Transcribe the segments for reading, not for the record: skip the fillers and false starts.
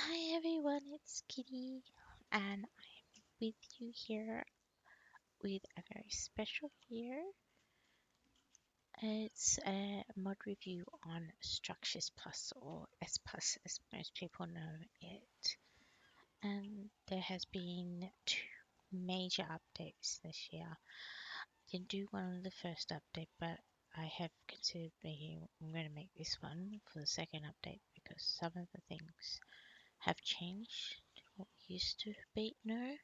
Hi everyone, it's Kitty, and I'm with you here with a very special video. It's a mod review on Structures Plus, or S Plus as most people know it. And there has been two major updates this year. I didn't do one on the first update, but I have considered I'm going to make this one for the second update because some of the things have changed to what we used to know.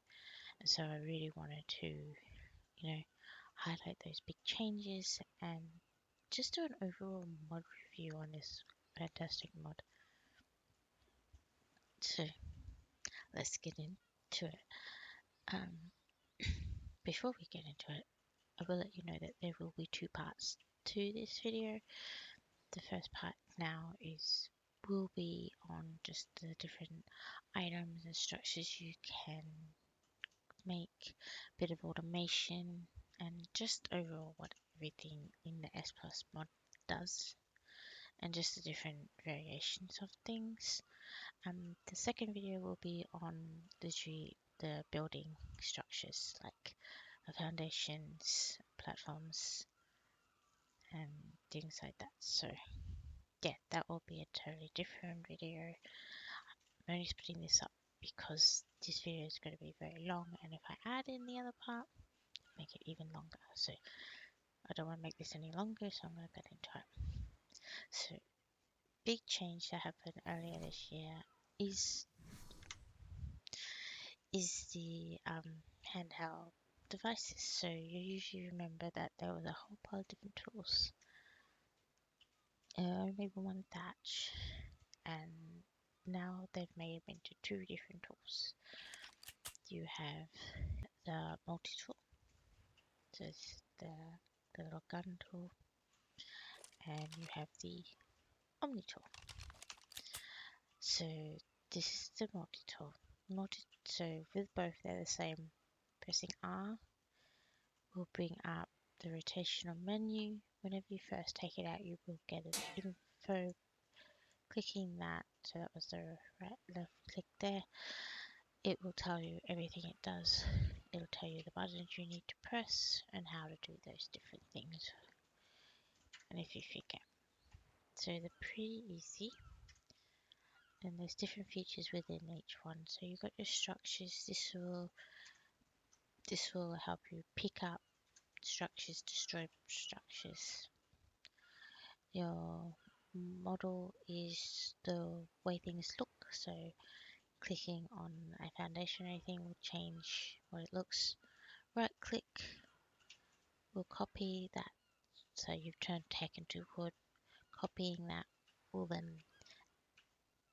And so I really wanted to, highlight those big changes and just do an overall mod review on this fantastic mod. So let's get into it. Um, Before we get into it, I will let you know that there will be two parts to this video. The first part now will be on just the different items and structures you can make, a bit of automation, and just overall what everything in the S Plus mod does, and just the different variations of things. The second video will be on literally the building structures, like the foundations, platforms, and things like that. So yeah, that will be a totally different video. I'm only splitting this up because this video is going to be very long, and if I add in the other part, make it even longer. So I don't want to make this any longer, so I'm going to get into it. So big change that happened earlier this year is the handheld devices. So you usually remember that there was a whole pile of different tools. Maybe one thatch, and now they've made them into two different tools. You have the multi-tool, so it's the little gun tool, and you have the Omni-tool. So this is the multi-tool. So with both they're the same. Pressing R will bring up the rotational menu. Whenever you first take it out, you will get an info. Clicking that, so that was the left click there, it will tell you everything it does. It'll tell you the buttons you need to press and how to do those different things. And if you forget, so they're pretty easy. And there's different features within each one. So you've got your structures. This will help you pick up structures, destroy structures. Your model is the way things look. So clicking on a foundation or anything will change what it looks. Right click will copy that. So you've turned tech into wood. Copying that will then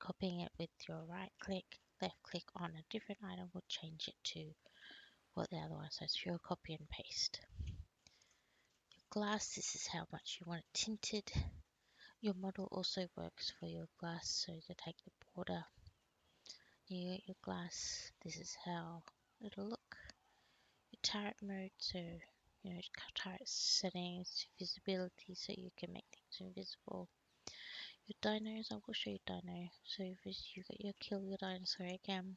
copying it with your right click, left click on a different item will change it to what the other one says. So you'll copy and paste. Your glass, this is how much you want it tinted. Your model also works for your glass, so to take the border, you get your glass, this is how it'll look. Your turret mode, so turret settings, visibility, so you can make things invisible. Your dinos, I will show you dino, so if you got your kill your dinosaur again,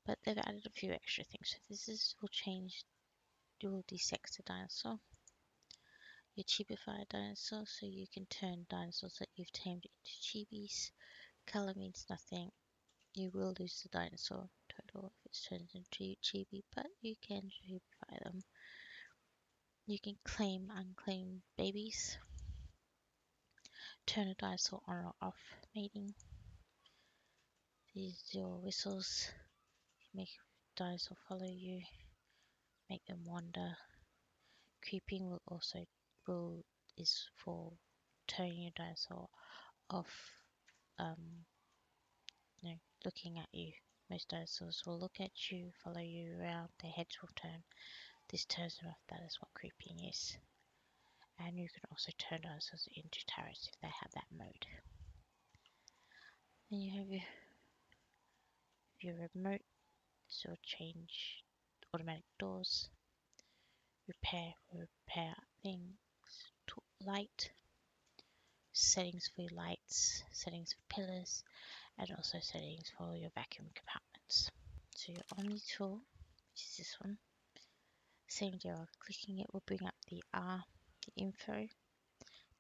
but they've added a few extra things. So this will change, you will desex the dinosaur. Your chibify dinosaur, so you can turn dinosaurs that you've tamed into chibis. Color means nothing. You will lose the dinosaur total if it's turned into chibi, but you can chibify them. You can claim unclaimed babies. Turn a dinosaur on or off mating. These are your whistles. Make dinosaur follow you. Make them wander. Creeping is for turning your dinosaur off, looking at you. Most dinosaurs will look at you, follow you around, their heads will turn. This turns them off, that is what creeping is. And you can also turn dinosaurs into turrets if they have that mode. Then you have your remote, this will change automatic doors, repair things, light, settings for your lights, lights, settings for pillars, and also settings for your vacuum compartments. So your Omni-tool, which is this one, same deal. Clicking it will bring up the info,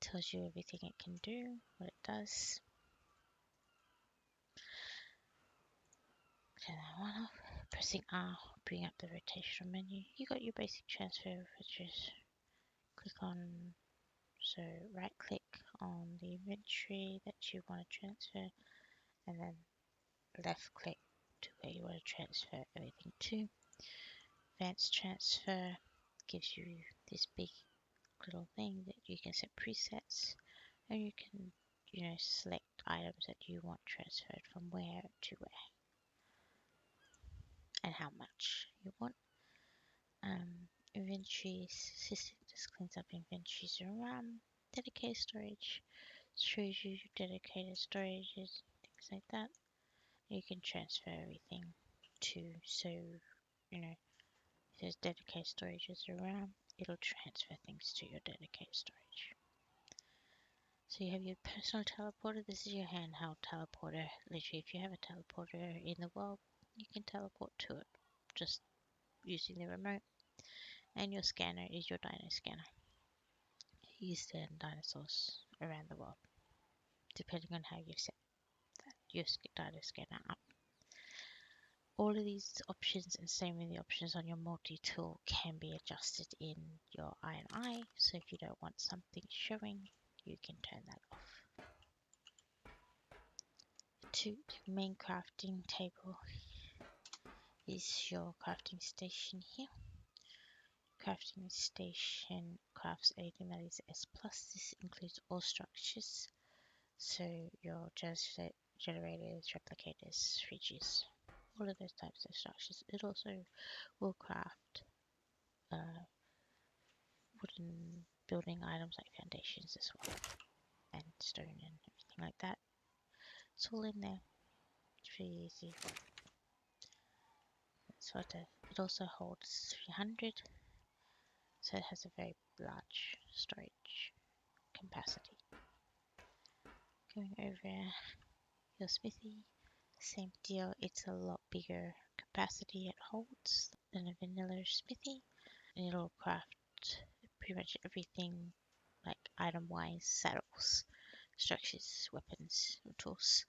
tells you everything it can do, what it does. Turn that one off. Pressing R, bring up the rotational menu. You got your basic transfer, which is click on, so right click on the inventory that you want to transfer, and then left click to where you want to transfer everything to. Advanced transfer gives you this big little thing that you can set presets, and you can, select items that you want transferred from where to where and how much you want. Inventory system just cleans up inventories and RAM. Dedicated storage shows you dedicated storages, things like that. You can transfer everything to, so if there's dedicated storages around, it'll transfer things to your dedicated storage. So you have your personal teleporter. This is your handheld teleporter. Literally, if you have a teleporter in the world, you can teleport to it just using the remote. And your scanner is your dino scanner. You scan dinosaurs around the world, depending on how you set your dino scanner up. All of these options, and same with the options on your multi-tool, can be adjusted in your INI. So if you don't want something showing, you can turn that off. To main crafting table is your crafting station here. Crafting station crafts anything that is S+. This includes all structures, so your generators, replicators, fridges, all of those types of structures. It also will craft wooden building items like foundations as well, and stone and everything like that. It's all in there. It's pretty easy. It also holds 300, so it has a very large storage capacity. Going over your smithy, same deal. It's a lot bigger capacity it holds than a vanilla smithy, and it'll craft pretty much everything, like item-wise, saddles, structures, weapons, or tools.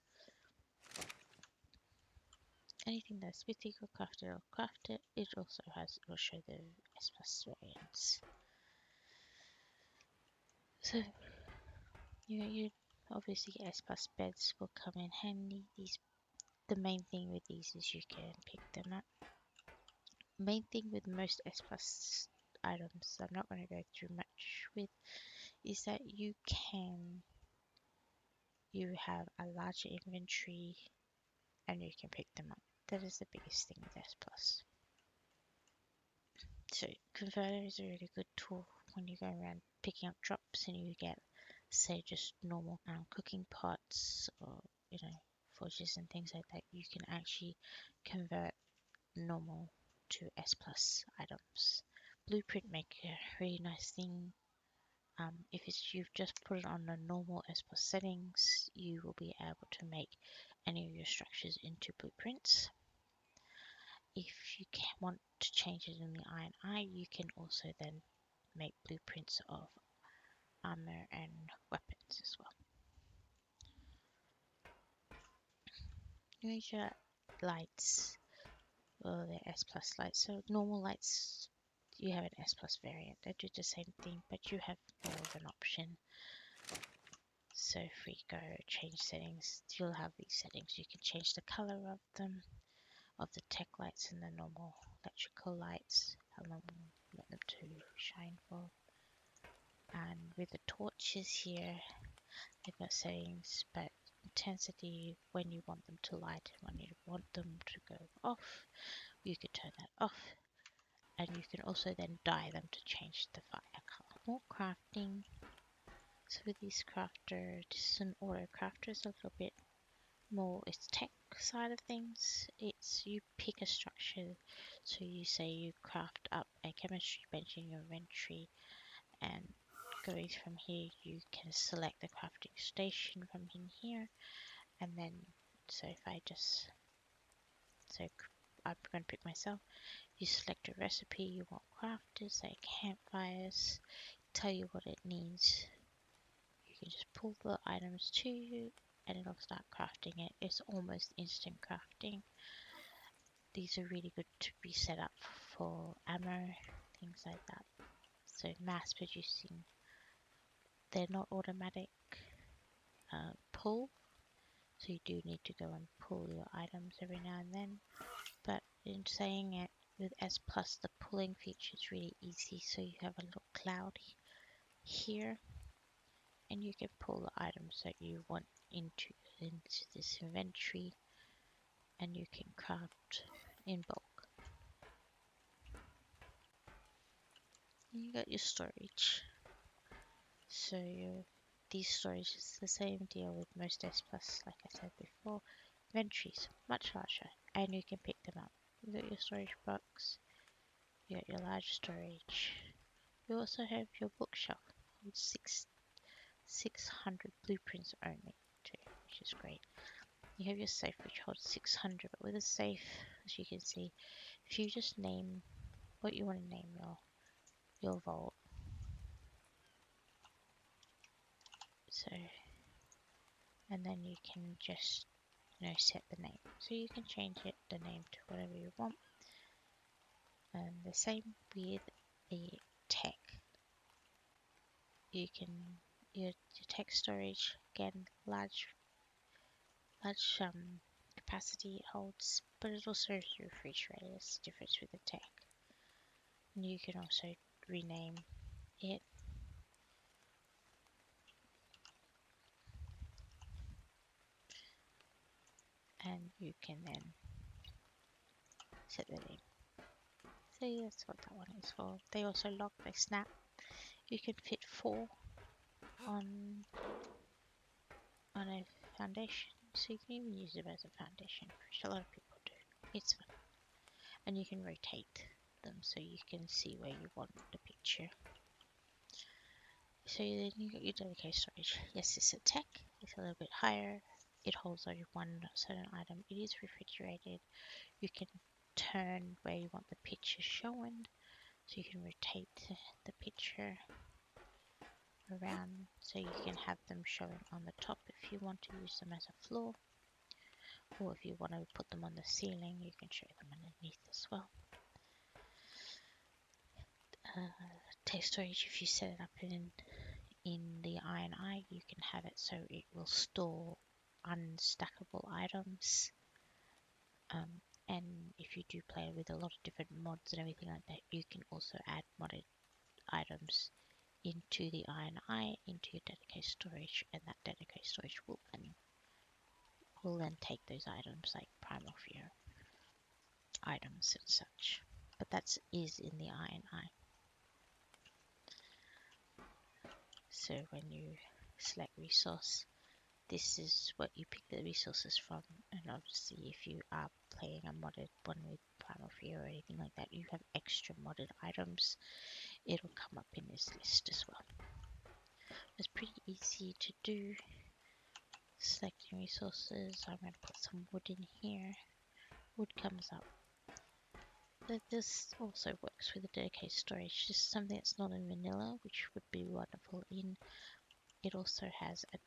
Anything that's smithy could craft it, it'll craft it. It also will show the S+ variants. So you obviously S+ beds will come in handy. The main thing with these is you can pick them up. Main thing with most S+ items, I'm not going to go through much with, is that you have a larger inventory and you can pick them up. That is the biggest thing with S+. So Converter is a really good tool when you go around picking up drops and you get, say, just normal cooking pots or forges and things like that. You can actually convert normal to S+ items. Blueprint Maker, really nice thing. If you've just put it on the normal S+ settings, you will be able to make any of your structures into blueprints. If you want to change it in the INI, you can also then make blueprints of armor and weapons as well. Major lights, well, they're S+ lights. So normal lights, you have an S+ variant. They do the same thing, but you have more of an option. So if we go change settings, you'll have these settings. You can change the color of them, of the tech lights and the normal electrical lights, how long you want them to shine for. And with the torches here, they've got settings, but intensity, when you want them to light and when you want them to go off, you can turn that off. And you can also then dye them to change the fire color. More crafting. So with these crafters, this is an auto crafter, it's a little bit more, it's tech side of things. It's you pick a structure, so you say you craft up a chemistry bench in your inventory and going from here, you can select the crafting station from in here, and then, so if I just, so I'm going to pick myself, you select a recipe you want crafted, say campfires, tell you what it needs. You can just pull the items to you and it'll start crafting it. It's almost instant crafting. These are really good to be set up for ammo, things like that. So mass producing, they're not automatic pull, so you do need to go and pull your items every now and then. But in saying it, with S Plus, the pulling feature is really easy. So you have a little cloud here, and you can pull the items that you want into this inventory, and you can craft in bulk. And you got your storage. So these storage is the same deal with most S Plus, like I said before. Inventories much larger, and you can pick them up. You got your storage box. You got your large storage. You also have your bookshelf with 600 blueprints only too, which is great. You have your safe which holds 600, but with a safe, as you can see, if you just name what you want to name your vault, so, and then you can just set the name. So you can change the name to whatever you want. And the same with the tech. You can your tech storage, again, large capacity it holds, but it also has your refrigerator. That's the difference with the tech. And you can also rename it. And you can then set the name. So that's what that one is for. They also lock, they snap. You can fit 4 on a foundation, so you can even use them as a foundation, which a lot of people do. It's fun. And you can rotate them so you can see where you want the picture. So then you got your dedicated storage. Yes, it's a tech, it's a little bit higher. It holds only one certain item. It is refrigerated. You can turn where you want the picture shown, so you can rotate the picture around, so you can have them showing on the top if you want to use them as a floor, or if you want to put them on the ceiling, you can show them underneath as well. Tape storage, if you set it up in the Iron Eye, you can have it so it will store unstackable items. And if you do play with a lot of different mods and everything like that, you can also add modded items into the Iron Eye, into your dedicated storage, and that dedicated storage will then take those items like Primal Fear items and such. But that is in the Iron Eye. So when you select resource, this is what you pick the resources from, and obviously if you are playing a modded one with Primal Fear or anything like that, you have extra modded items, it'll come up in this list as well. It's pretty easy to do. Selecting resources, I'm going to put some wood in here. Wood comes up. This also works with a dedicated storage, just something that's not in vanilla, which would be wonderful in. It also has a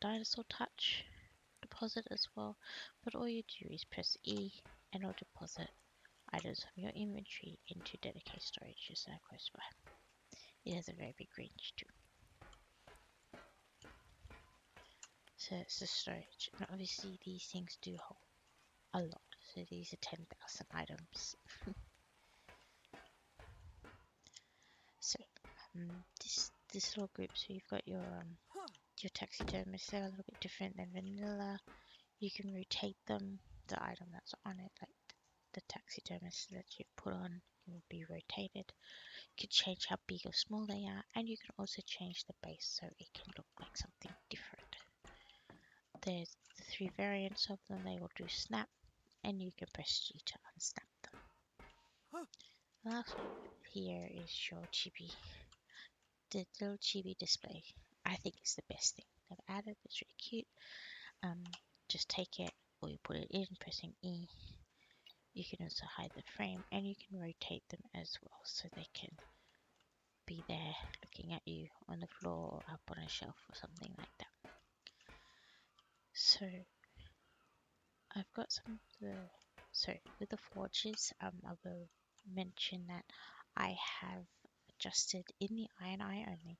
Dinosaur touch deposit as well, but all you do is press E and it'll deposit items from your inventory into dedicated storage just so close by. It has a very big range too. So it's the storage, and obviously these things do hold a lot. So these are 10,000 items. So this little group. So you've got your taxidermists. They're a little bit different than vanilla. You can rotate them. The item that's on it, like the taxidermist that you put on, will be rotated. You can change how big or small they are, and you can also change the base so it can look like something different. There's the 3 variants of them. They will do snap, and you can press G to unsnap them. The last one here is your chibi. the little chibi display. I think it's the best thing they've added. It's really cute. Just take it, or you put it in pressing E. You can also hide the frame, and you can rotate them as well, so they can be there looking at you on the floor or up on a shelf or something like that. So I've got some of the, so with the forges, I will mention that I have adjusted in the iron eye only.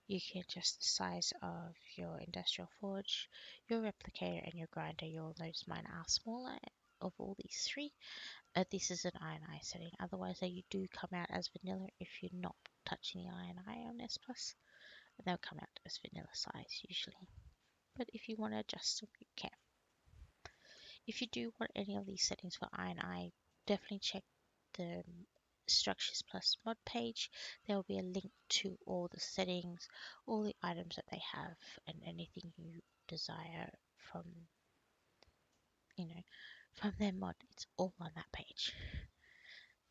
You can adjust the size of your industrial forge, your replicator, and your grinder. You'll notice mine are smaller of all these three. This is an iron eye setting. Otherwise, you do come out as vanilla if you're not touching the iron eye on S Plus. They'll come out as vanilla size usually. But if you want to adjust them, you can. If you do want any of these settings for iron eye, definitely check the Structures Plus mod page. There will be a link to all the settings, all the items that they have, and anything you desire from, from their mod. It's all on that page.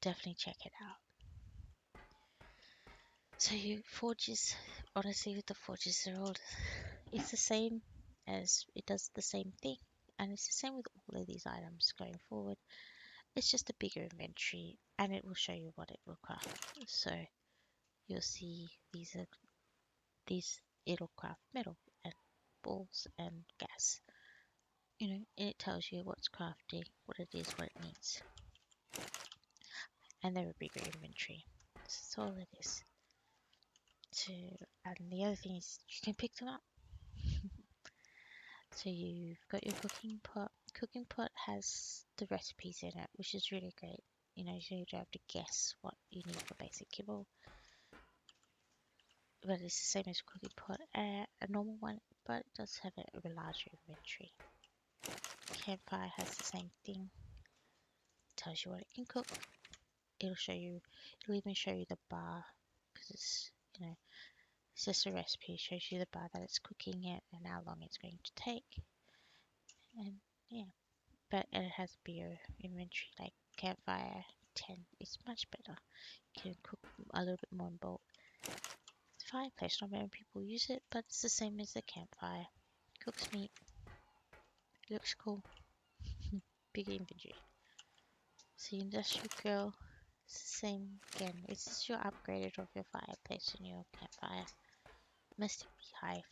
Definitely check it out. So you forges, honestly, with the forges, it's the same as it does the same thing, and it's the same with all of these items going forward. It's just a bigger inventory, and it will show you what it will craft. So you'll see it'll craft metal and balls and gas. And it tells you what's crafting, what it is, what it needs, and they're a bigger inventory. That's all it is. And the other thing is you can pick them up. So you've got your cooking pot. Cooking pot has the recipes in it, which is really great. So you don't have to guess what you need for basic kibble. But it's the same as cooking pot, a normal one, but it does have a larger inventory. Campfire has the same thing. Tells you what it can cook. It'll even show you the bar, because it's just a recipe. It shows you the bar that it's cooking it and how long it's going to take. And yeah, but it has bigger inventory, like Campfire 10 is much better. You can cook a little bit more in bulk. Fireplace, not many people use it, but it's the same as the Campfire. Cooks meat. It looks cool. Bigger inventory. So Industrial Grill, it's the same again. It's just your upgraded of your fireplace and your Campfire. Mystic Beehive,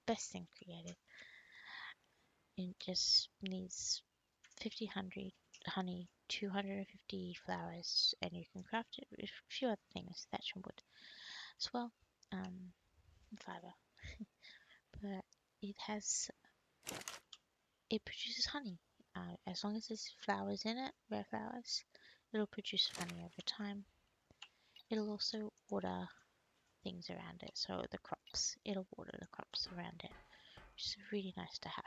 best thing created. It just needs 50 honey, 250 flowers, and you can craft it with a few other things, thatch and wood as well, fiber. But it produces honey. As long as there's flowers in it, rare flowers, it'll produce honey over time. It'll also water things around it, so it'll water the crops around it, which is really nice to have.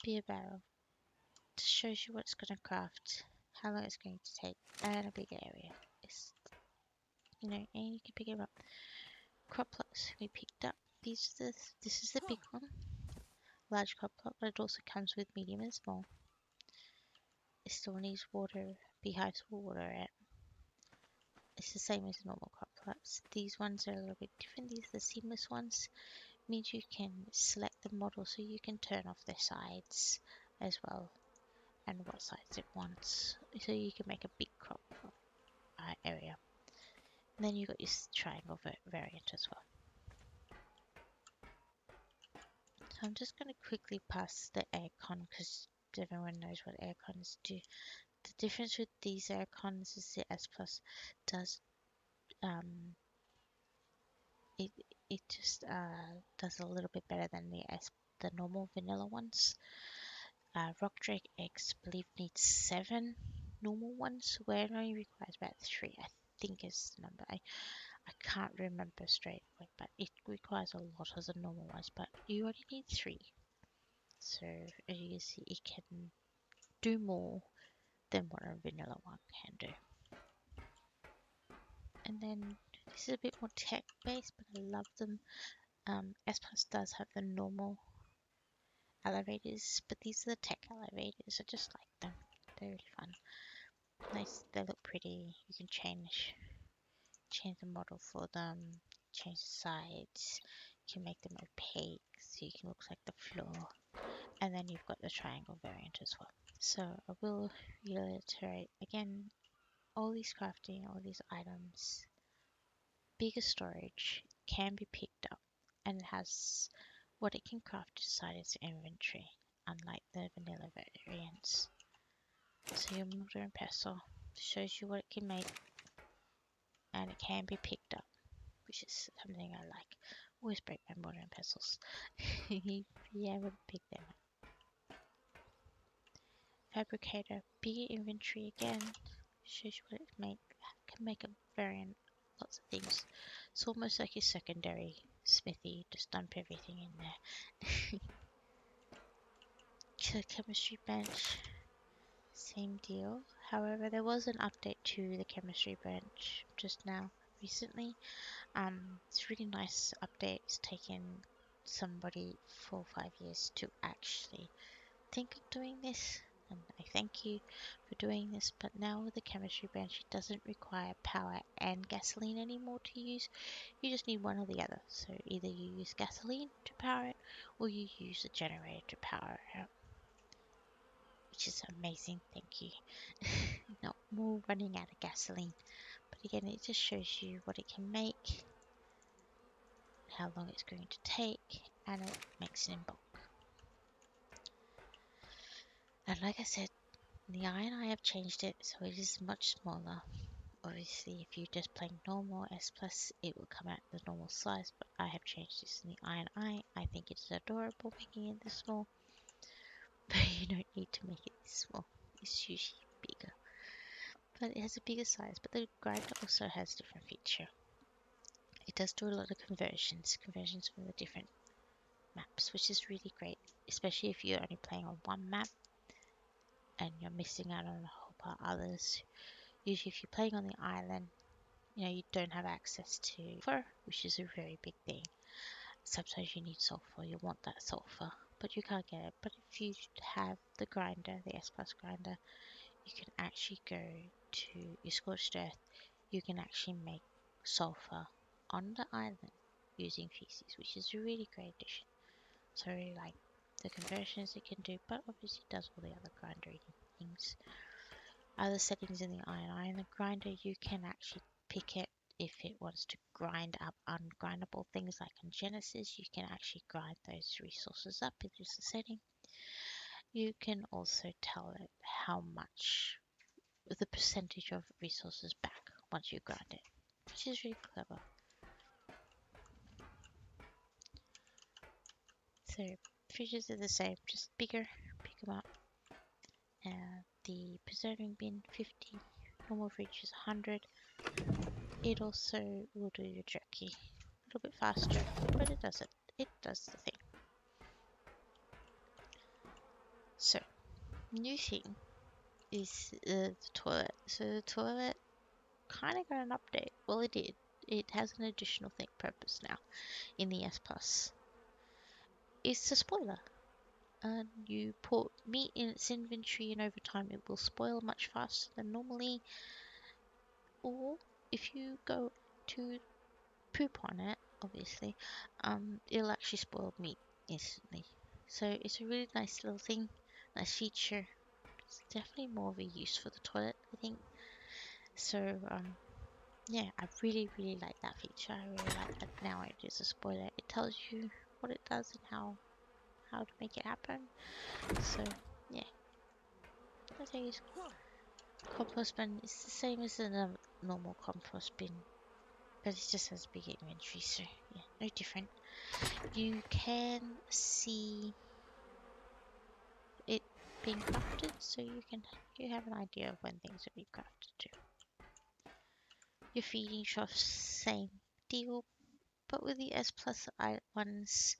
Beer barrel just shows you what it's going to craft, how long it's going to take, and a bigger area. And you can pick it up. Crop plots we picked up. This is the big one, large crop plot, but it also comes with medium and small. It still needs water. Beehives will water it. It's the same as normal crop plots. These ones are a little bit different. These are the seamless ones. Means you can select the model so you can turn off the sides as well, and what sides it wants, so you can make a big crop area. And then you got your triangle variant as well. So I'm just going to quickly pass the aircon because everyone knows what aircons do. The difference with these aircons is the S Plus does it just does a little bit better than the normal vanilla ones. Rock Drake X, I believe, needs 7 normal ones, where it only requires about 3, I think is the number. I can't remember straight away, but it requires a lot of the normal ones, but you only need 3. So as you can see, it can do more than what a vanilla one can do. And then this is a bit more tech based, but I love them. S Plus does have the normal elevators, but these are the tech elevators. I just like them. They're really fun. Nice. They look pretty. You can change change the model for them, change the sides, you can make them opaque so you can look like the floor, and then you've got the triangle variant as well. So I will reiterate again, all these crafting, all these items, bigger storage can be picked up and it has what it can craft inside its inventory, unlike the vanilla variants. So your mortar and pestle shows you what it can make and it can be picked up, which is something I like. Always break my mortar and pestles. Be able to pick them up. Fabricator, bigger inventory again, shows you what it can make a variant, lots of things. It's almost like your secondary smithy, just dump everything in there. Chemistry bench, same deal. However, there was an update to the chemistry bench just now recently. It's a really nice update. It's taken somebody 4 or 5 years to actually think of doing this, and I thank you for doing this. But now with the chemistry bench, it doesn't require power and gasoline anymore to use. You just need one or the other. So either you use gasoline to power it, or you use a generator to power it, which is amazing. Thank you. Not more running out of gasoline. But again, it just shows you what it can make, how long it's going to take, and it makes it in bulk. And like I said, the iron I have changed it so it is much smaller. Obviously, if you're just playing normal S plus, it will come out the normal size, but I have changed this in the iron eye. I think it's adorable making it this small, but you don't need to make it this small. It's usually bigger, but it has a bigger size. But the grinder also has different feature. It does do a lot of conversions from the different maps, which is really great, especially if you're only playing on one map and you're missing out on a whole part of others. Usually if you're playing on the island, you don't have access to sulfur, which is a very big thing. Sometimes you need sulfur, you want that sulfur, but you can't get it. But if you have the grinder, the S plus grinder, you can actually go to your scorched earth, you can actually make sulfur on the island using feces, which is a really great addition. So I really like the conversions it can do, but obviously it does all the other grinding things. Other settings in the iron eye and the grinder, you can actually pick it if it wants to grind up ungrindable things like on Genesis. You can actually grind those resources up if it's a setting. You can also tell it how much, the percentage of resources back once you grind it, which is really clever. So features are the same, just bigger, pick them up. The preserving bin 50, normal fridge is 100. It also will do your jerky a little bit faster, but it does it. It does the thing. So, new thing is the toilet. So the toilet kind of got an update. Well, it did. It has an additional thing purpose now in the S Plus. It's a spoiler. And you put meat in its inventory, and over time it will spoil much faster than normally. Or if you go to poop on it, obviously, it'll actually spoil meat instantly. So it's a really nice little thing, nice feature. It's definitely more of a use for the toilet, I think. So yeah, I really like that feature. I really like that now it is a spoiler. It tells you what it does and how to make it happen. So yeah, I think it's compost bin. It's the same as the normal compost bin, but it just has bigger inventory. So yeah, no different. You can see it being crafted, so you have an idea of when things are being crafted too. Your feeding troughs, same deal, but with the S plus ones,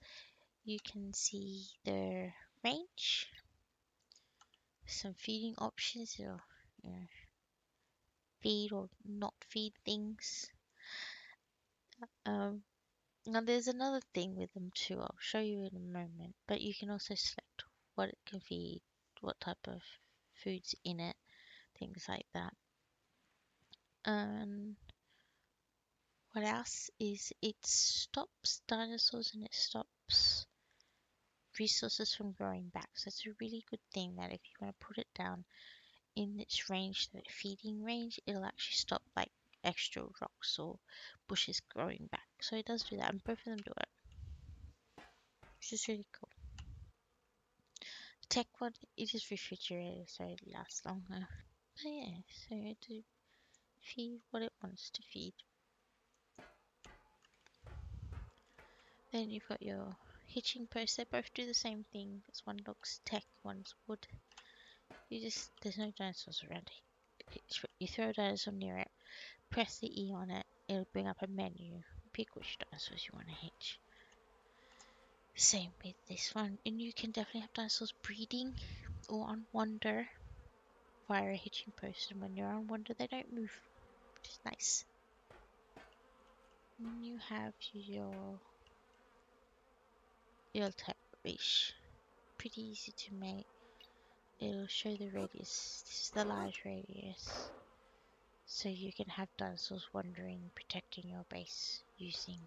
you can see the range, some feeding options, or feed or not feed things. Now there's another thing with them too. I'll show you in a moment, but you can also select what it can feed, what type of foods in it, things like that. And What else is it stops dinosaurs and it stops resources from growing back. So it's a really good thing that if you want to put it down in its range, that feeding range, it'll actually stop like extra rocks or bushes growing back. So it does do that, and both of them do it, which is really cool. The tech one, it is refrigerated, so it lasts longer. But yeah, so to feed what it wants to feed. Then you've got your hitching post. They both do the same thing. This one looks tech, one's wood. There's no dinosaurs around. You throw a dinosaur near it, press the E on it, it'll bring up a menu. Pick which dinosaurs you want to hitch. Same with this one, and you can definitely have dinosaurs breeding or on wander via a hitching post, and when you're on wander, they don't move, which is nice. And you have your type leash. Pretty easy to make. It'll show the radius. This is the large radius. So you can have dinosaurs wandering, protecting your base using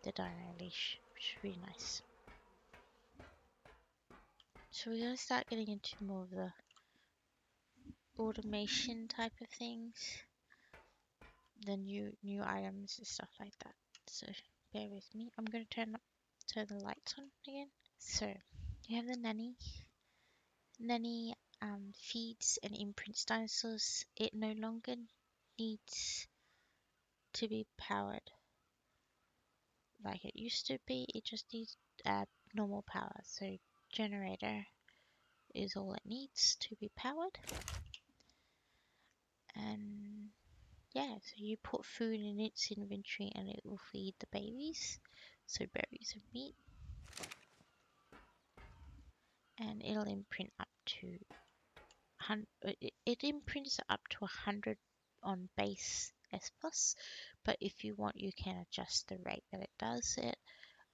the dino leash, which is really nice. So we're going to start getting into more of the automation type of things, the new items and stuff like that. So bear with me. I'm going to turn the lights on again. So you have the nanny. Nanny feeds and imprints dinosaurs. It no longer needs to be powered like it used to be. It just needs normal power. So generator is all it needs to be powered. And yeah, so you put food in its inventory and it will feed the babies. So berries and meat. And it'll imprint up to it imprints up to 100 on base S plus, but if you want you can adjust the rate that it does it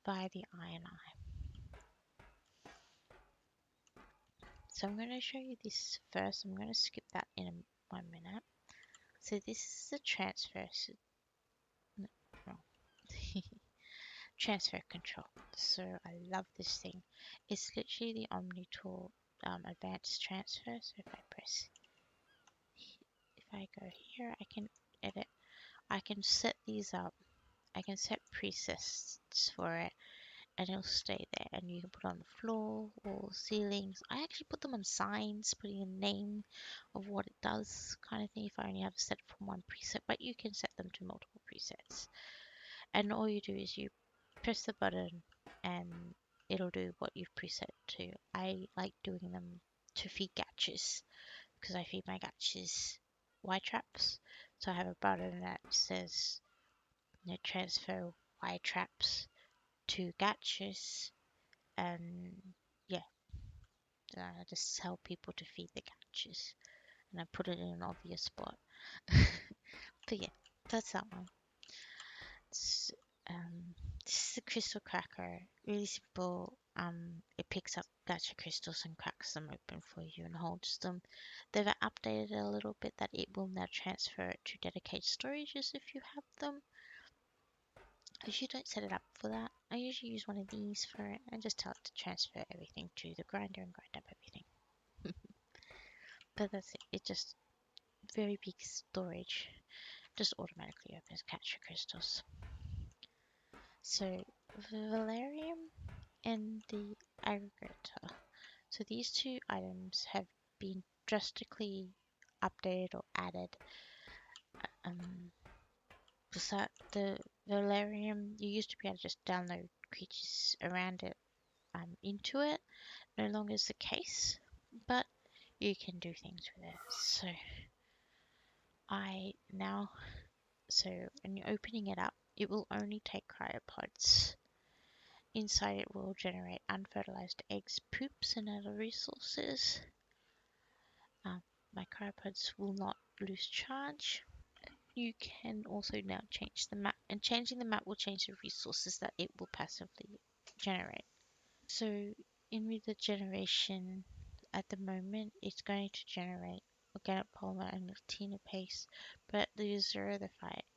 via the INI. So I'm going to show you this first. I'm going to skip that in 1 minute. So this is the transfer. No, wrong. Transfer control. So I love this thing. It's literally the Omni-tool advanced transfer. So if I go here, I can edit. I can set these up. I can set presets for it, and it'll stay there. And you can put on the floor, walls, ceilings. I actually put them on signs, putting a name of what it does, kind of thing. If I only have it set for one preset, but you can set them to multiple presets. And all you do is you press the button and it'll do what you've preset to. I like doing them to feed gatches because I feed my gatches Y traps. So I have a button that says transfer Y traps to gatches, and yeah, I just tell people to feed the gatches and I put it in an obvious spot. But yeah, that's that one. Um, this is a crystal cracker, really simple. It picks up gacha crystals and cracks them open for you and holds them. They've updated it a little bit that it will now transfer it to dedicated storages if you have them. I usually don't set it up for that. I usually use one of these for it and just tell it to transfer everything to the grinder and grind up everything. But that's it. It's just very big storage. Just automatically opens gacha crystals. So the Valerium and the Aggregator. So these two items have been drastically updated or added. So the Valerium, you used to be able to just download creatures around it into it. No longer is the case, but you can do things with it. So when you're opening it up, it will only take cryopods. Inside it will generate unfertilized eggs, poops, and other resources. My cryopods will not lose charge. You can also now change the map, and changing the map will change the resources that it will passively generate. So with the generation at the moment, it's going to generate a organic polymer and tina paste, but the zero, the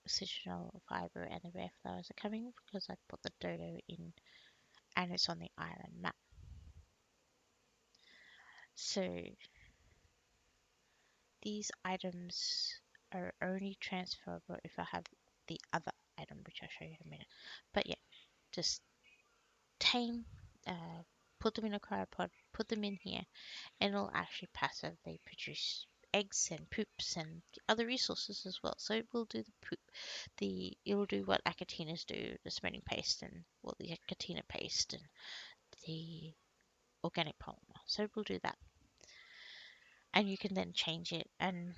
citronal fiber, and the rare flowers are coming because I put the dodo in and it's on the island map. So these items are only transferable if I have the other item, which I'll show you in a minute. But yeah, just tame, put them in a cryopod, put them in here, and it'll actually passively produce eggs and poops and other resources as well. So it will do the poop, it'll do what acatinas do, the cementing paste and the acatina paste and the organic polymer. So it will do that, and you can then change it. And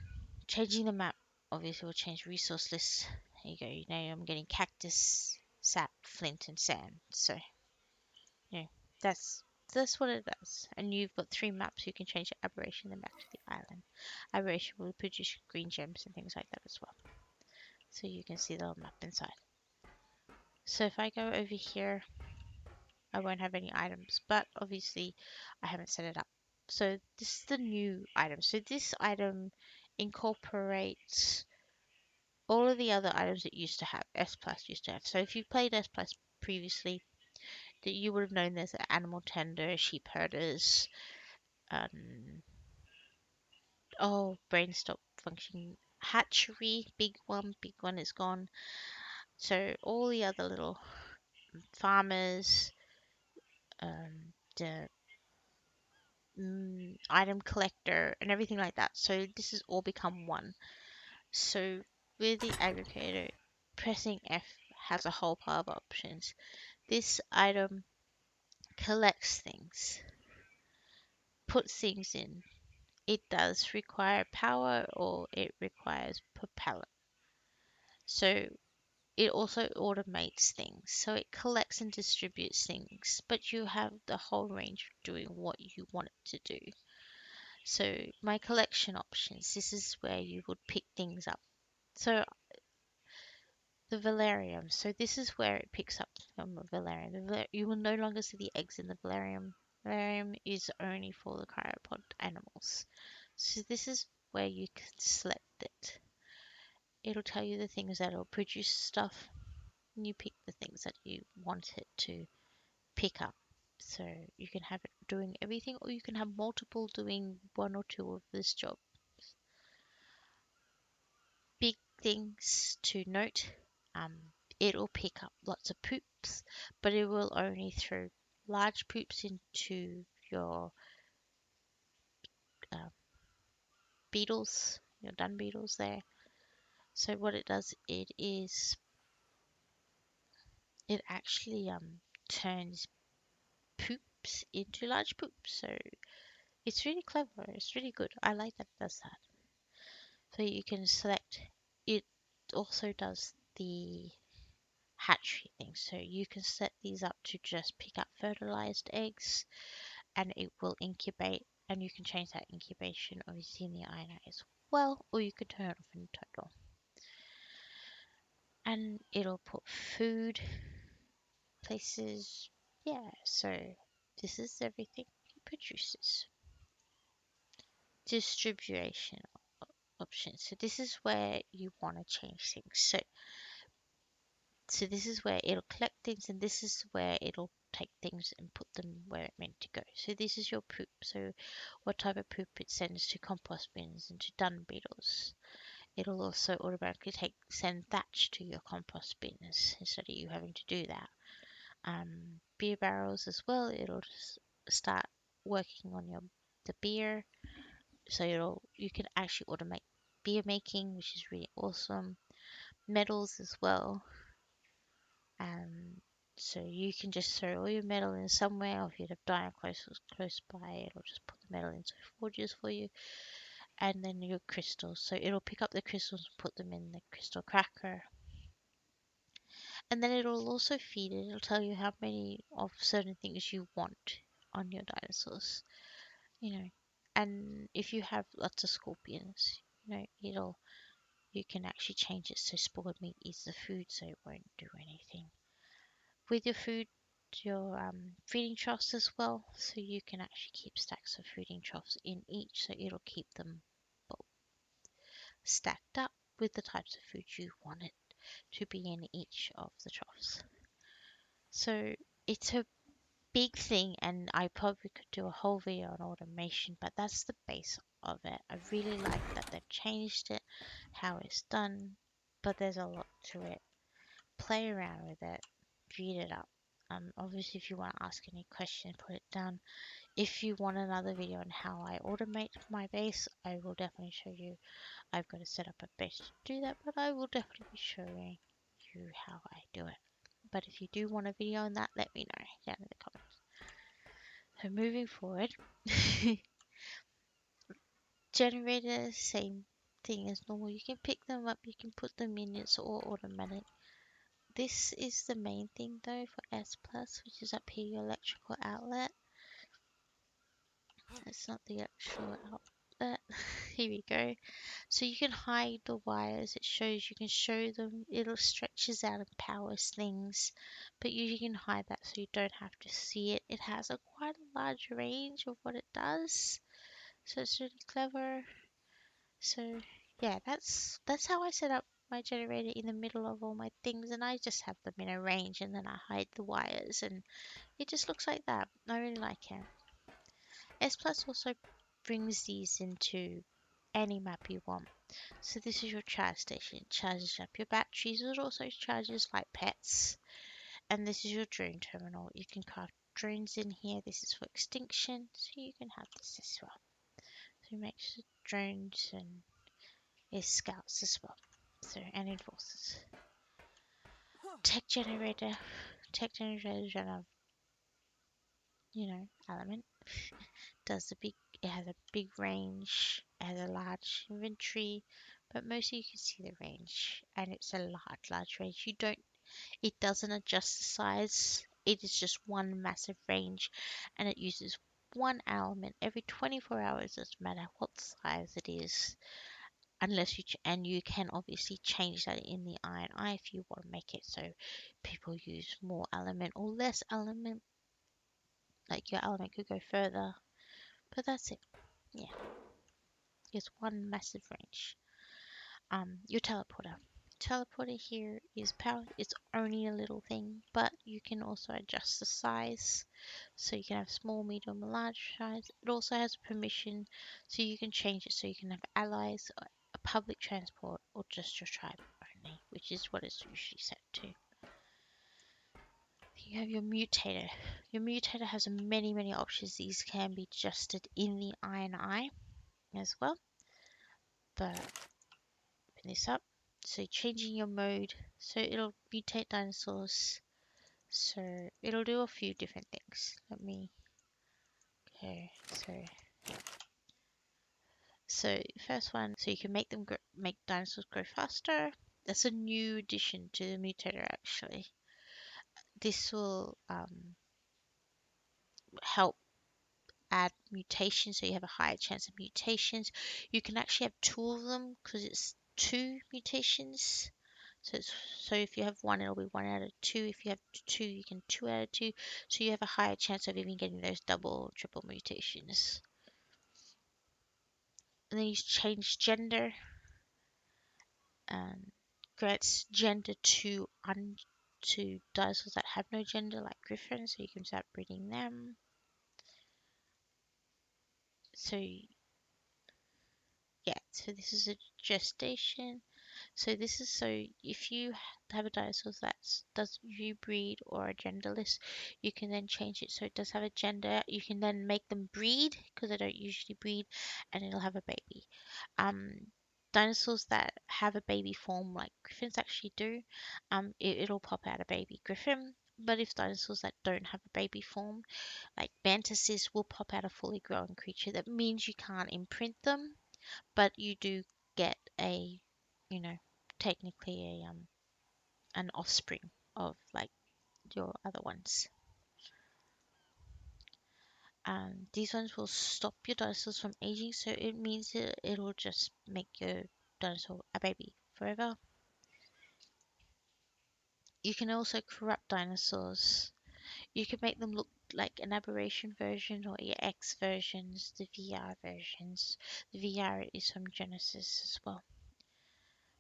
changing the map obviously will change resource lists. There you go. You know I'm getting cactus, sap, flint, and sand. So yeah, that's what it does. And you've got 3 maps. You can change the aberration then back to the island. Aberration will produce green gems and things like that as well. So you can see the little map inside. So if I go over here, I won't have any items, but obviously I haven't set it up. So this is the new item. So this item incorporates all of the other items it used to have, S Plus used to have. So if you played S Plus previously, that you would have known there's an animal tender, sheep herders, brain stop functioning, hatchery, big one is gone. So all the other little farmers, the item collector, and everything like that. So this has all become one. So with the aggregator, pressing F has a whole pile of options. This item collects things, puts things in. It does require power or it requires propellant. So it also automates things. So it collects and distributes things, but you have the whole range of doing what you want it to do. So my collection options, this is where you would pick things up. So the Valerium. So this is where it picks up from a Valerium. You will no longer see the eggs in the Valerium. Valerium is only for the cryopod animals. So this is where you can select it. It'll tell you the things that will produce stuff. And you pick the things that you want it to pick up. So you can have it doing everything, or you can have multiple doing 1 or 2 of this job. Big things to note, it'll pick up lots of poops, but it will only throw large poops into your uh, beetles, your dung beetles there. So what it does, it actually turns poops into large poops. So it's really clever. It's really good. I like that it does that. So you can select. It also does the hatchery thing. So you can set these up to just pick up fertilized eggs and it will incubate, and you can change that incubation obviously in the INI as well, or you could turn it off in total. And it'll put food places. Yeah, so this is everything it produces. Distribution options. So this is where you want to change things. So this is where it'll collect things, and this is where it'll take things and put them where it's meant to go. So this is your poop. So what type of poop it sends to compost bins and to dung beetles. It'll also automatically send thatch to your compost bins instead of you having to do that. Beer barrels as well. It'll just start working on the beer. So you can actually automate beer making, which is really awesome. Metals as well. So you can just throw all your metal in somewhere, or if you have dino close by, it'll just put the metal into forges for you. And then your crystals. So it'll pick up the crystals and put them in the crystal cracker. And then it'll also feed it. It'll tell you how many of certain things you want on your dinosaurs. And if you have lots of scorpions, you can actually change it so spoiled meat is the food, so it won't do anything. With your food, your feeding troughs as well, so you can actually keep stacks of feeding troughs in each, so it'll keep them full. stacked up with the types of food you want it to be in each of the troughs. So it's a big thing, and I probably could do a whole video on automation, but that's the base of it. I really like that they've changed it, how it's done, but there's a lot to it. Play around with it, read it up. Obviously, if you want to ask any question, put it down. If you want another video on how I automate my base, I will definitely show you. I've got to set up a base to do that, but I will definitely be showing you how I do it. But if you do want a video on that, let me know down in the comments. So moving forward, generator, same thing as normal. You can pick them up, you can put them in, it's all automatic. This is the main thing though for S Plus, which is up here, your electrical outlet. It's not the actual outlet. Here we go. So you can hide the wires. It shows, you can show them. It stretches out and powers things, but you can hide that so you don't have to see it. It has a quite a large range of what it does, so it's really clever. So yeah, that's how I set up my generator in the middle of all my things, and I just have them in a range, and then I hide the wires, and it just looks like that. I really like it. S Plus also brings these into any map you want. So this is your charge station. It charges up your batteries. It also charges like pets. And this is your drone terminal. You can craft drones in here. This is for extinction, so you can have this as well. So it makes drones and is scouts as well. So and enforcers. Tech generator. Tech generator is run element. Does the big, it has a big range, it has a large inventory, but mostly you can see the range, and it's a large range. It doesn't adjust the size, it is just one massive range, and it uses one element every 24 hours. Doesn't matter what size it is, unless and you can obviously change that in the iron eye if you want to make it so people use more element or less element, like your element could go further, but that's it. Yeah, it's one massive range. Your teleporter. Teleporter here is power. It's only a little thing, but you can also adjust the size. So you can have small, medium, and large size. It also has permission, so you can change it so you can have allies, a public transport, or just your tribe only, which is what it's usually set to. You have your mutator. Your mutator has many options. These can be adjusted in the iron eye as well, but open this up. So changing your mode, so it'll mutate dinosaurs. So it'll do a few different things. Let me go. So first one, so you can make them make dinosaurs grow faster. That's a new addition to the mutator actually. This will help add mutations, so you have a higher chance of mutations. You can actually have two of them because it's two mutations. So if you have one, it'll be 1 out of 2. If you have two, you can 2 out of 2. So you have a higher chance of even getting those double or triple mutations. And then you change gender and grants gender to dinosaurs that have no gender, like griffins. So you can start breeding them. So yeah, so this is a gestation. So this is so if you have a dinosaur that does you breed or a genderless, you can then change it so it does have a gender. You can then make them breed because they don't usually breed, and it'll have a baby. Dinosaurs that have a baby form like griffins actually do, it'll pop out a baby griffin. But if dinosaurs that don't have a baby form, like mantises, will pop out a fully grown creature. That means you can't imprint them, but you do get a, you know, technically a an offspring of like your other ones. These ones will stop your dinosaurs from aging, so it means it'll just make your dinosaur a baby forever. You can also corrupt dinosaurs. You can make them look like an aberration version or your X versions, the VR versions. The VR is from Genesis as well.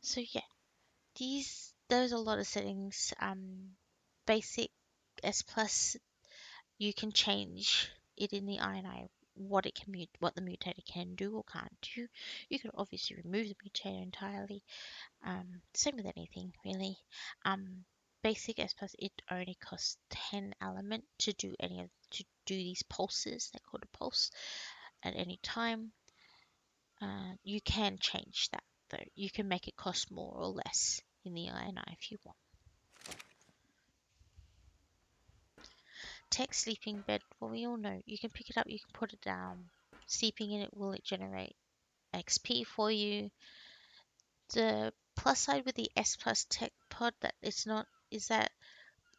So yeah, there's a lot of settings. Basic S plus, you can change it in the INI what it can what the mutator can do or can't do. You can obviously remove the mutator entirely. Same with anything really. Basic S plus, it only costs 10 element to do these pulses. They're called a pulse at any time. You can change that though. You can make it cost more or less in the INI if you want. Tech sleeping bed, well, we all know you can pick it up, you can put it down. Sleeping in it, will it generate XP for you? The plus side with the S plus tech pod that it's not is that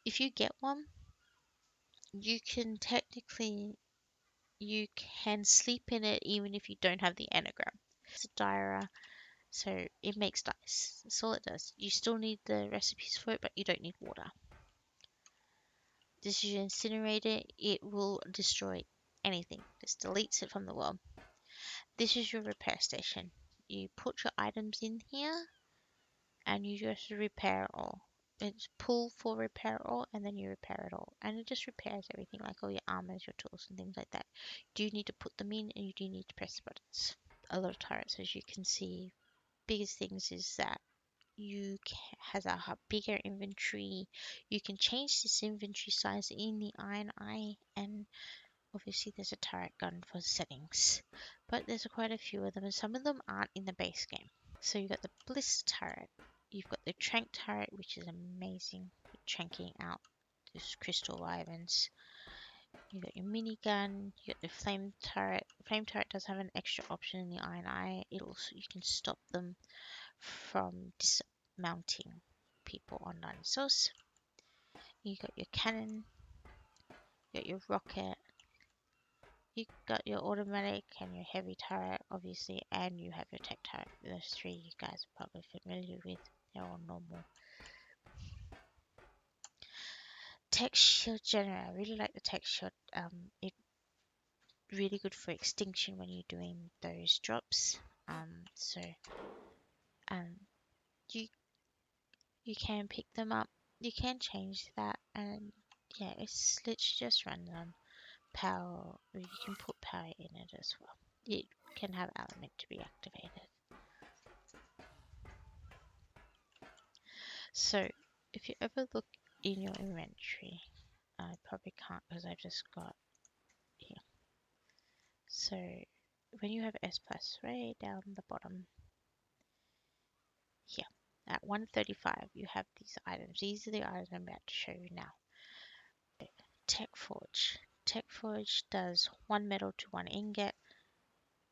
if you get one, you can technically sleep in it even if you don't have the anagram. It's a diarrhea, so it makes dice. That's all it does. You still need the recipes for it, but you don't need water. This is your incinerator. It will destroy anything. Just deletes it from the world. This is your repair station. You put your items in here and you just repair all. It's pull for repair all and then you repair it all. And it just repairs everything like all your armors, your tools and things like that. You do need to put them in and you do need to press the buttons. A lot of turrets, as you can see, biggest things is that has a bigger inventory. You can change this inventory size in the Iron Eye, and obviously there's a turret gun for settings, but there's quite a few of them and some of them aren't in the base game. So you've got the blister turret, you've got the trank turret, which is amazing for tranking out those crystal wyverns. You got your minigun, you got the flame turret. Flame turret does have an extra option in the Iron Eye. You can stop them from dismounting people on dinosaurs. You got your cannon, you got your rocket, you got your automatic and your heavy turret, obviously, and you have your tech turret. Those three you guys are probably familiar with. They're all normal. Tech shield generator. I really like the tech shield. It's really good for extinction when you're doing those drops. So you you can pick them up. You can change that, and yeah, it's literally just runs on power. You can put power in it as well. It can have element to be activated. So if you ever look in your inventory, I probably can't because I've just got here. So when you have S plus right down the bottom here at 135, you have these items. These are the items I'm about to show you now. Tech Forge. Tech Forge does 1 metal to 1 ingot,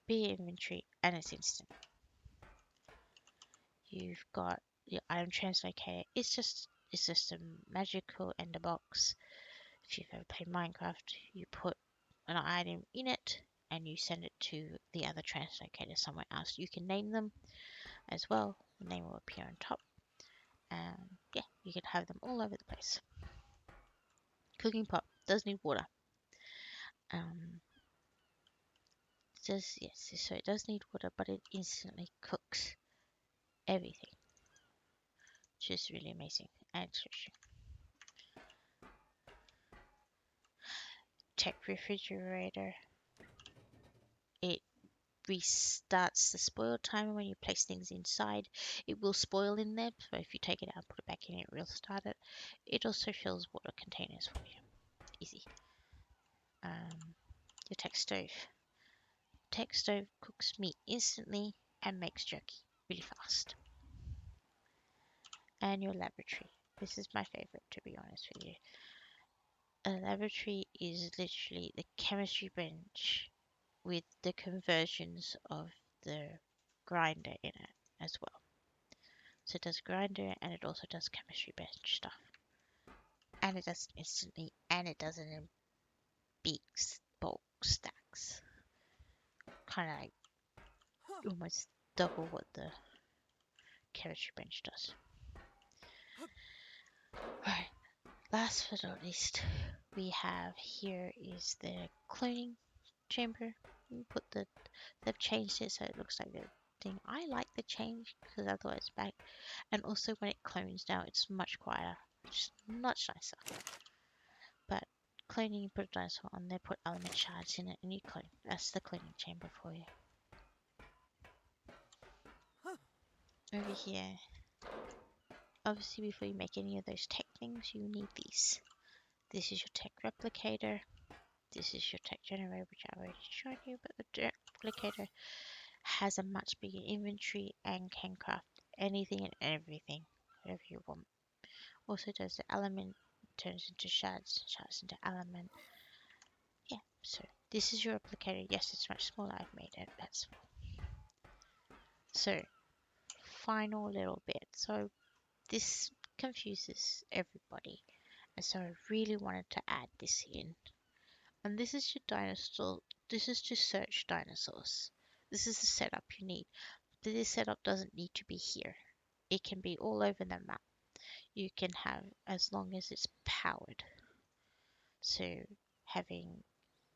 big inventory, and it's instant. You've got your item translocator. It's just a magical ender box. If you've ever played Minecraft, you put an item in it and you send it to the other translocator somewhere else. You can name them as well. The name will appear on top. And yeah, you can have them all over the place. Cooking pot does need water. So it does need water, but it instantly cooks everything, which is really amazing. And check refrigerator. It restarts the spoil timer when you place things inside. It will spoil in there, so if you take it out and put it back in, it will start it. It also fills water containers for you. Easy. Your tech stove. Tech stove cooks meat instantly and makes jerky really fast. And your laboratory. This is my favorite, to be honest with you. A laboratory is literally the chemistry bench with the conversions of the grinder in it as well. So it does grinder and it also does chemistry bench stuff. And it does it instantly and it does it in big bulk stacks. Kind of like almost double what the chemistry bench does. Right, last but not least, we have here is the cloning chamber. You put they've changed it so it looks like thing. I like the change because otherwise it's back. And also when it clones now, it's much quieter, which is much nicer. But cloning, you put a dinosaur on there, put element shards in it, and you clone. That's the cloning chamber for you. Over here, obviously before you make any of those tech things, you need these. This is your tech replicator. This is your tech generator, which I already showed you, but the tech replicator has a much bigger inventory and can craft anything and everything, whatever you want. Also does the element, turns into shards, shards into element. Yeah, so this is your replicator. Yes, it's much smaller. I've made it. That's so final little bit. So this confuses everybody, and so I really wanted to add this in. And this is your dinosaur. This is to search dinosaurs. This is the setup you need. This setup doesn't need to be here. It can be all over the map. You can have as long as it's powered. So having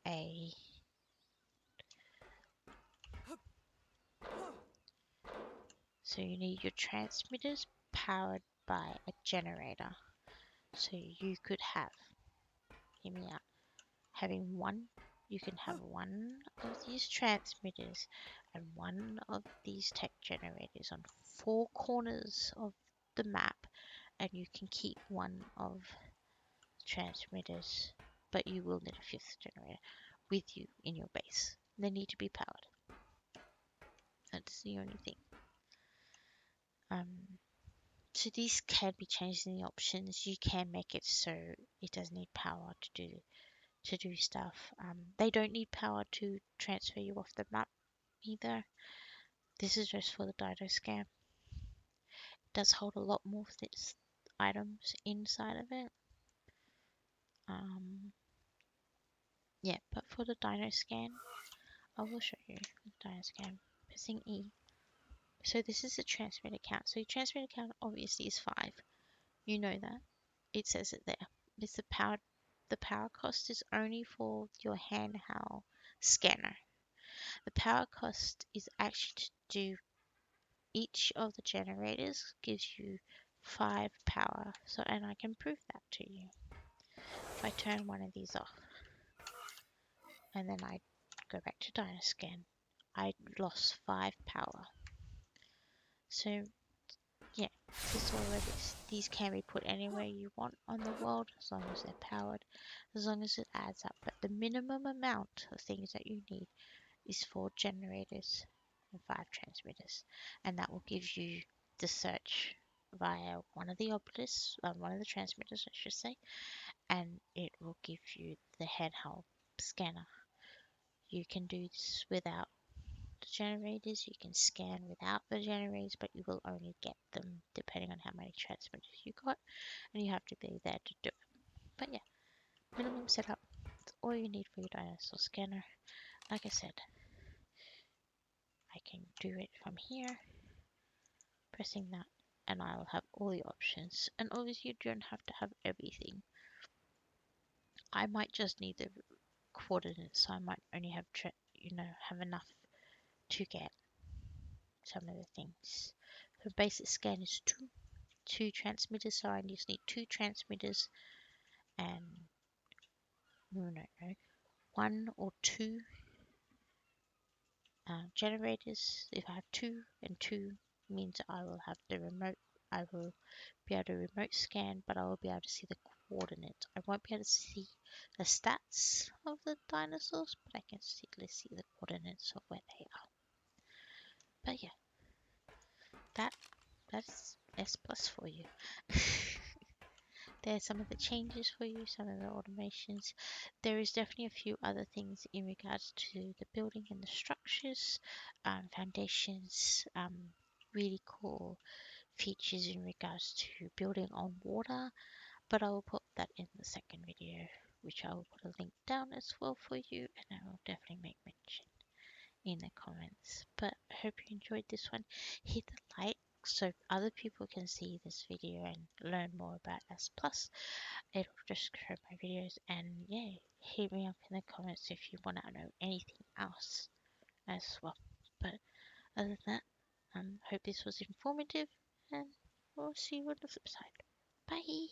a so you need your transmitters powered by a generator. So you could have, hear me out, having one, you can have one of these transmitters and one of these tech generators on 4 corners of the map, and you can keep one of transmitters, but you will need a 5th generator with you in your base. They need to be powered. That's the only thing. So these can be changed in the options. You can make it so it doesn't need power to do stuff. They don't need power to transfer you off the map either. This is just for the Dino Scam. It does hold a lot more of this items inside of it. Yeah, but for the Dino Scan, I will show you the Dino Scan. Pressing E. So this is a transmitter count. So your transmitter count obviously is 5. You know that. It says it there. It's the power cost is only for your handheld scanner. The power cost is actually to do each of the generators gives you 5 power. So, and I can prove that to you. If I turn one of these off and then I go back to Dynascan, I lost 5 power. So yeah, this is all of this. These can be put anywhere you want on the world as long as they're powered, as long as it adds up. But the minimum amount of things that you need is 4 generators and 5 transmitters, and that will give you the search via one of the obelisks, one of the transmitters, I should say, and it will give you the handheld scanner. You can do this without the generators, you can scan without the generators, but you will only get them depending on how many transmitters you got, and you have to be there to do it. But yeah, minimum setup, that's all you need for your dinosaur scanner. Like I said, I can do it from here, pressing that, and I'll have all the options. And obviously you don't have to have everything. I might just need the coordinates, so I might only have have enough to get some of the things. So basic scan is two transmitters, so I just need 2 transmitters and no, 1 or 2 generators. If I have 2 and 2 means I will have the remote. I will be able to remote scan, but I will be able to see the coordinates. I won't be able to see the stats of the dinosaurs, but I can see the coordinates of where they are. But yeah, that's S plus for you. There's some of the changes for you, some of the automations. There is definitely a few other things in regards to the building and the structures, foundations, really cool features in regards to building on water, but I will put that in the second video, which I will put a link down as well for you, and I will definitely make mention in the comments. But I hope you enjoyed this one. Hit the like so other people can see this video and learn more about S Plus. It'll just show my videos, and yeah, hit me up in the comments if you want to know anything else as well. But other than that, Hope this was informative, and we'll see you on the flip side. Bye!